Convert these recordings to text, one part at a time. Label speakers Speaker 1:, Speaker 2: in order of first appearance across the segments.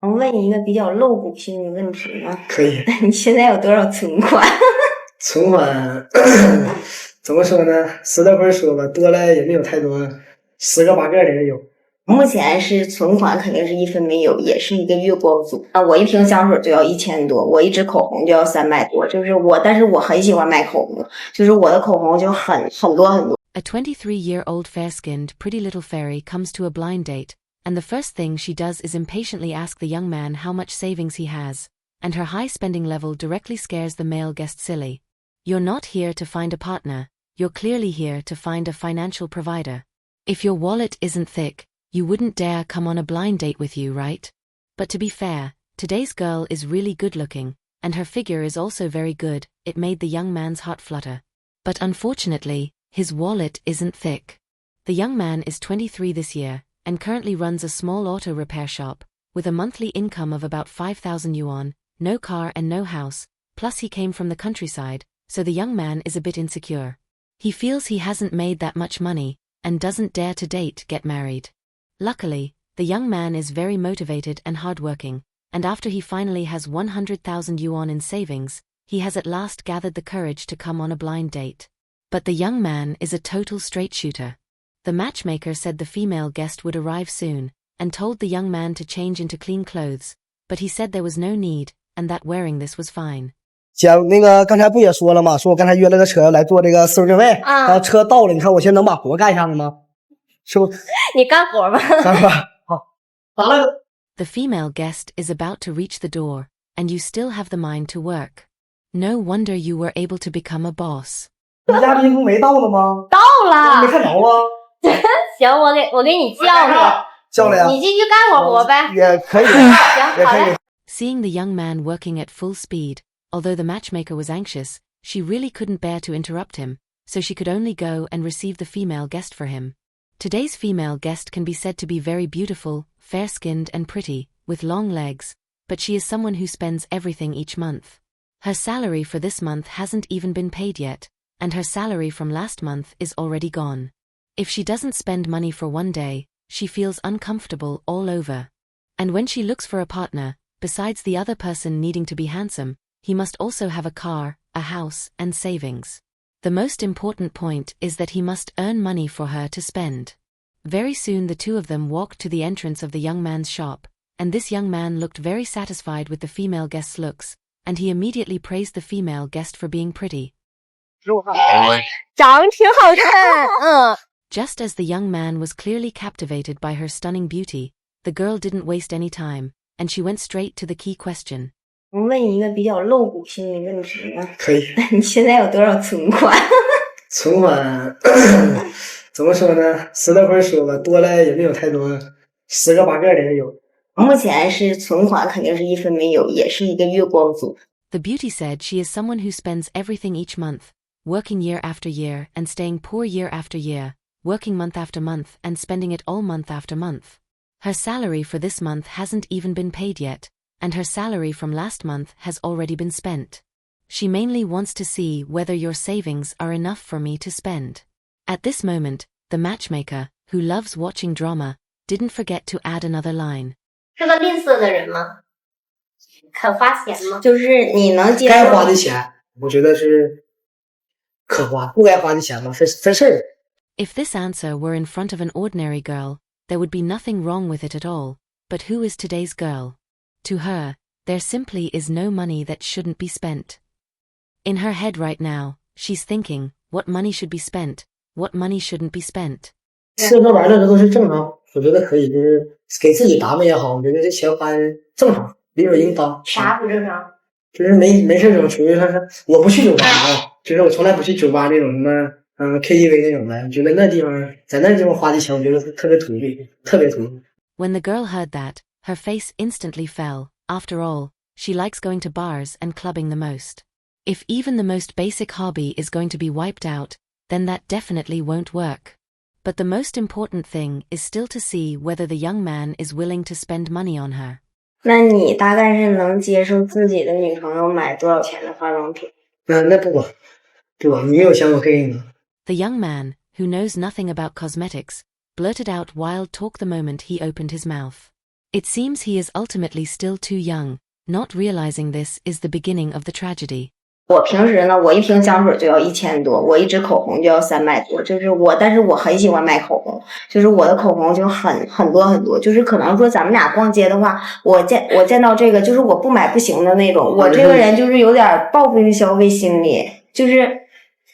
Speaker 1: 我问你一个比较露骨性的问题吗？
Speaker 2: 可以。
Speaker 1: 你现在有多少存款？
Speaker 2: 存款怎么说呢？实在不是说吧，多了也没有太多，10个8个的也有。
Speaker 1: 目前是存款肯定是一分没有，也是一个月光族啊！我一瓶香水就要1000多，我一支口红就要300多，但是我很喜欢买口红，就是我的口红就很多。
Speaker 3: A 23-year-old fair-skinned, pretty little fairy comes to a blind date, and the first thing she does is impatiently ask the young man how much savings he has, and her high spending level directly scares the male guest silly. You're not here to find a partner, you're clearly here to find a financial provider. If your wallet isn't thick, you wouldn't dare come on a blind date with you, right? But to be fair, today's girl is really good looking, and her figure is also very good. It made the young man's heart flutter. But unfortunately, his wallet isn't thick. The young man is 23 this year, and currently runs a small auto repair shop, with a monthly income of about 5,000 yuan, no car and no house, plus he came from the countryside, so the young man is a bit insecure. He feels he hasn't made that much money, and doesn't dare to get married. Luckily, the young man is very motivated and hardworking, and after he finally has 100,000 yuan in savings, he has at last gathered the courage to come on a blind date. But the young man is a total straight shooter. The matchmaker said the female guest would arrive soon, and told the young man to change into clean clothes, but he said there was no need, and that wearing this was fine.
Speaker 2: 姐，那个刚才不也说了吗？说我刚才约了个车要来做这个四十定位，然后车到了，你看我现在能把活干上了吗？是不？
Speaker 1: 你干活吧。
Speaker 2: 干活。好，咋了？
Speaker 3: The female guest is about to reach the door, and you still have the mind to work. No wonder you were able to become a boss.
Speaker 2: 你家宾不没到呢吗？
Speaker 1: 到了。
Speaker 2: 没看着啊。
Speaker 1: 行，我给你叫了。
Speaker 2: 叫了呀。
Speaker 1: 你继续干会活呗。
Speaker 2: 也可以。
Speaker 1: 行，好嘞。
Speaker 3: Seeing the young man working at full speed, although the matchmaker was anxious, she really couldn't bear to interrupt him, so she could only go and receive the female guest for him. Today's female guest can be said to be very beautiful, fair-skinned and pretty, with long legs, but she is someone who spends everything each month. Her salary for this month hasn't even been paid yet, and her salary from last month is already gone. If she doesn't spend money for one day, she feels uncomfortable all over. And when she looks for a partner, besides the other person needing to be handsome, he must also have a car, a house, and savings. The most important point is that he must earn money for her to spend. Very soon the two of them walked to the entrance of the young man's shop, and this young man looked very satisfied with the female guest's looks, and he immediately praised the female guest for being pretty.
Speaker 1: 长挺好看，
Speaker 3: Just as the young man was clearly captivated by her stunning beauty, the girl didn't waste any time, and she went straight to the key question.
Speaker 1: 我问你一个比较露骨性的问题吗？
Speaker 2: 可以。
Speaker 1: 你现在有多少存款？
Speaker 2: 存款怎么说呢？实在不是说吧，多了也没有太多，10个8个的也有。
Speaker 1: 目前是存款肯定是一分没有，也是一个月光族。
Speaker 3: The beauty said she is someone who spends everything each month, working year after year and staying poor year after year, working month after month and spending it all month after month. Her salary for this month hasn't even been paid yet, and her salary from last month has already been spent. She mainly wants to see whether your savings are enough for me to spend. At this moment, the matchmaker, who loves watching drama, didn't forget to add another line.
Speaker 1: 是个吝啬的人吗？肯花钱吗？就是你能接受
Speaker 2: 该花的钱，我觉得是可花；不该花的钱嘛，分事儿。
Speaker 3: If this answer were in front of an ordinary girl, there would be nothing wrong with it at all. But who is today's girl? To her, there simply is no money that shouldn't be spent. In her head right now, she's thinking, what money should be spent, what money shouldn't be spent.
Speaker 2: 吃喝玩乐这都是正常，我觉得可以，就是给自己打扮也好，我觉得这钱花正常，理所应当。
Speaker 1: 啥不正常？
Speaker 2: 就是没事总属于说是我不去酒吧啊，就是我从来不去酒吧那种什么KTV 那种的，我觉得那地方在那地方花的钱，我觉得特别土鳖，特别土。
Speaker 3: When the girl heard that, her face instantly fell. After all, she likes going to bars and clubbing the most. If even the most basic hobby is going to be wiped out, then that definitely won't work. But the most important thing is still to see whether the young man is willing to spend money on her.
Speaker 1: 那你大概是能接受自己的女朋友买多少钱的化妆品？
Speaker 2: 那不管，你有钱我可以给你。
Speaker 3: The young man, who knows nothing about cosmetics, blurted out wild talk the moment he opened his mouth. It seems he is ultimately still too young. Not realizing this is the beginning of the tragedy.
Speaker 1: 我平时呢，我一瓶香水就要1000多，我一支口红就要300多，但是我很喜欢买口红，就是我的口红就很多很多，就是可能说咱们俩逛街的话，我见到这个，就是我不买不行的那种，我这个人就是有点报复性消费心理，就是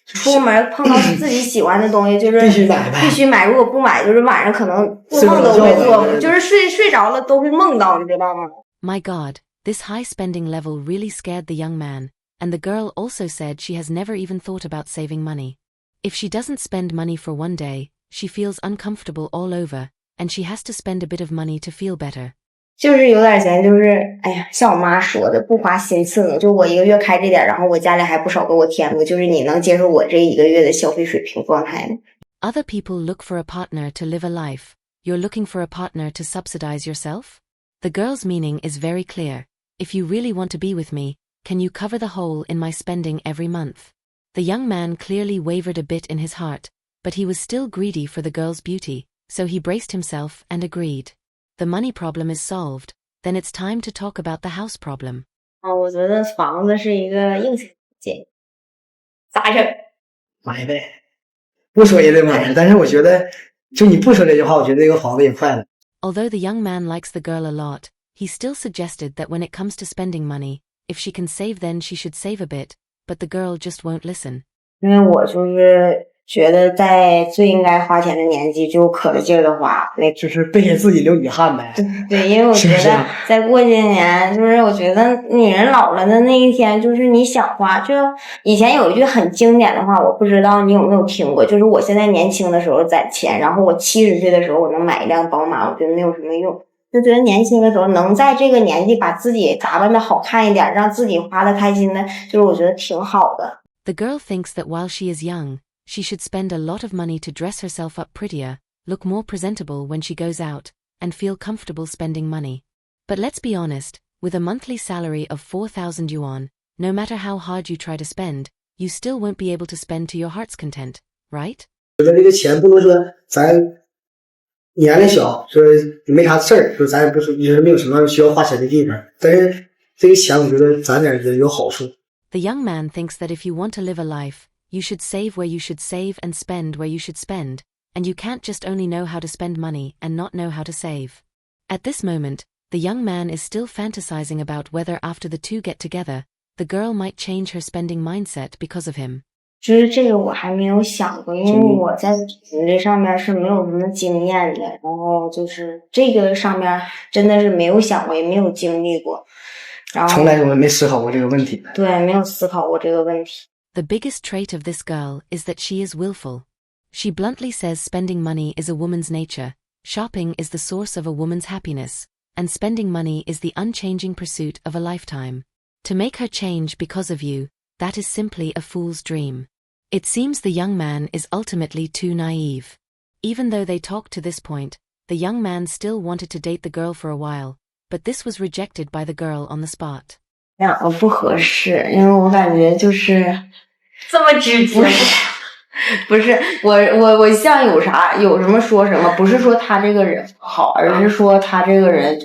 Speaker 1: 出门碰到自己喜欢的东西，就是必须买，如果不买，就是晚上可能做梦都会做，就是睡着了都会梦到，你知道吗？
Speaker 3: My God, this high spending level really scared the young man. And the girl also said she has never even thought about saving money. If she doesn't spend money for one day, she feels uncomfortable all over, and she has to spend a bit of money to feel better.
Speaker 1: 就是有点钱，就是哎呀，像我妈说的，不花心刺呢。就我一个月开这点，然后我家里还不少给我添过，就是你能接受我这一个月的消费水平状态吗？
Speaker 3: Other people look for a partner to live a life. You're looking for a partner to subsidize yourself? The girl's meaning is very clear. If you really want to be with me, can you cover the hole in my spending every month? The young man clearly wavered a bit in his heart, but he was still greedy for the girl's beauty, so he braced himself and agreed. The money problem is solved, then it's time to talk about the house problem.
Speaker 1: 我觉得房子是一个硬性建议，咋整？
Speaker 2: 买呗，不说也得买，但是我觉得，就你不说这句话，我觉得这个房子也快了。
Speaker 3: Although the young man likes the girl a lot, he still suggested that when it comes to spending money, if she can save then she should save a bit, but the girl just won't listen.
Speaker 1: 因为我就是觉得在最应该花钱的年纪就可着劲儿的花，
Speaker 2: 就是别给自己留遗憾呗。
Speaker 1: 对，因为我觉得再过些年，就是我觉得女人老了的那一天，就是你想花，就以前有一句很经典的话，我不知道你有没有听过，就是我现在年轻的时候攒钱，然后我70岁的时候我能买一辆宝马，我觉得没有什么用。就觉得年轻的时候能在这个年纪把自己打扮的好看一点，让自己花的开心的，就是我觉得挺好的。
Speaker 3: The girl thinks that while she is young, she should spend a lot of money to dress herself up prettier, look more presentable when she goes out, and feel comfortable spending money. But let's be honest, with a monthly salary of 4,000 yuan, no matter how hard you try to spend, you still won't be able to spend to your heart's content, right?
Speaker 2: 觉得这个钱不能说咱年龄小，说没啥事儿，说咱也不是也是没有什么需要花钱的地方，但是这个钱我觉得攒点也有好处。
Speaker 3: The young man thinks that if you want to live a life, you should save where you should save and spend where you should spend, and you can't just only know how to spend money and not know how to save. At this moment, the young man is still fantasizing about whether after the two get together, the girl might change her spending mindset because of him.
Speaker 1: 就是这个我还没有想过，因为我在这上面是没有什么经验的，然后就是这个上面真的是没有想过，也没有经历过，然后
Speaker 2: 从来我没思考过这个问题。
Speaker 1: 对，没有思考过这个问题。
Speaker 3: The biggest trait of this girl is that she is willful. She bluntly says spending money is a woman's nature, shopping is the source of a woman's happiness, and spending money is the unchanging pursuit of a lifetime. To make her change because of you, that is simply a fool's dream. It seems the young man is ultimately too naive. Even though they talked to this point, the young man still wanted to date the girl for a while, but this was rejected by the girl on the spot.
Speaker 1: 两个不合适，因为我感觉就是这么直接。不是我像有什么说什么，不是说他这个人好，而是说他这个人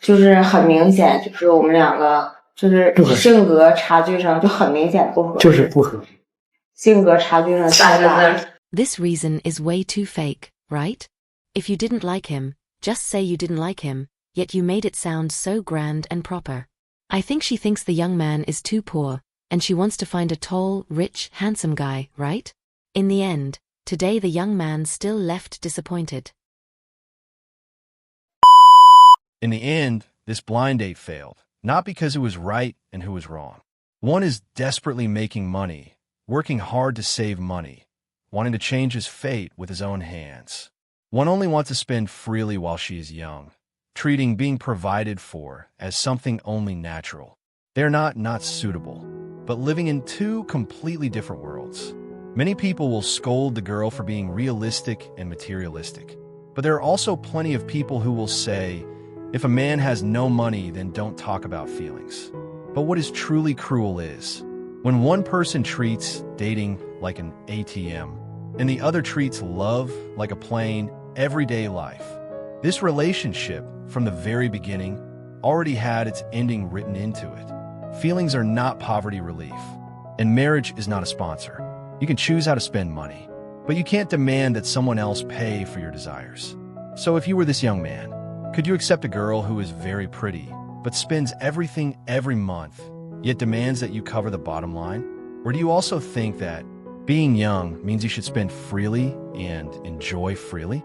Speaker 1: 就是很明显，就是我们两个就是性格差距上就很明显不合适，
Speaker 2: 就是不合适。
Speaker 1: 性格差距上太大。
Speaker 3: This reason is way too fake, right? If you didn't like him, just say you didn't like him, yet you made it sound so grand and proper. I think she thinks the young man is too poor, and she wants to find a tall, rich, handsome guy, right? In the end, today the young man still left disappointed.
Speaker 4: In the end, this blind date failed, not because who was right and who was wrong. One is desperately making money, working hard to save money, wanting to change his fate with his own hands. One only wants to spend freely while she is young, treating being provided for as something only natural. They're not suitable, but living in two completely different worlds. Many people will scold the girl for being realistic and materialistic, but there are also plenty of people who will say, if a man has no money, then don't talk about feelings. But what is truly cruel is, when one person treats dating like an ATM, and the other treats love like a plain, everyday life, This relationship, from the very beginning, already had its ending written into it. Feelings are not poverty relief, and marriage is not a sponsor. You can choose how to spend money, but you can't demand that someone else pay for your desires. So if you were this young man, could you accept a girl who is very pretty, but spends everything every month, yet demands that you cover the bottom line? Or do you also think that being young means you should spend freely and enjoy freely?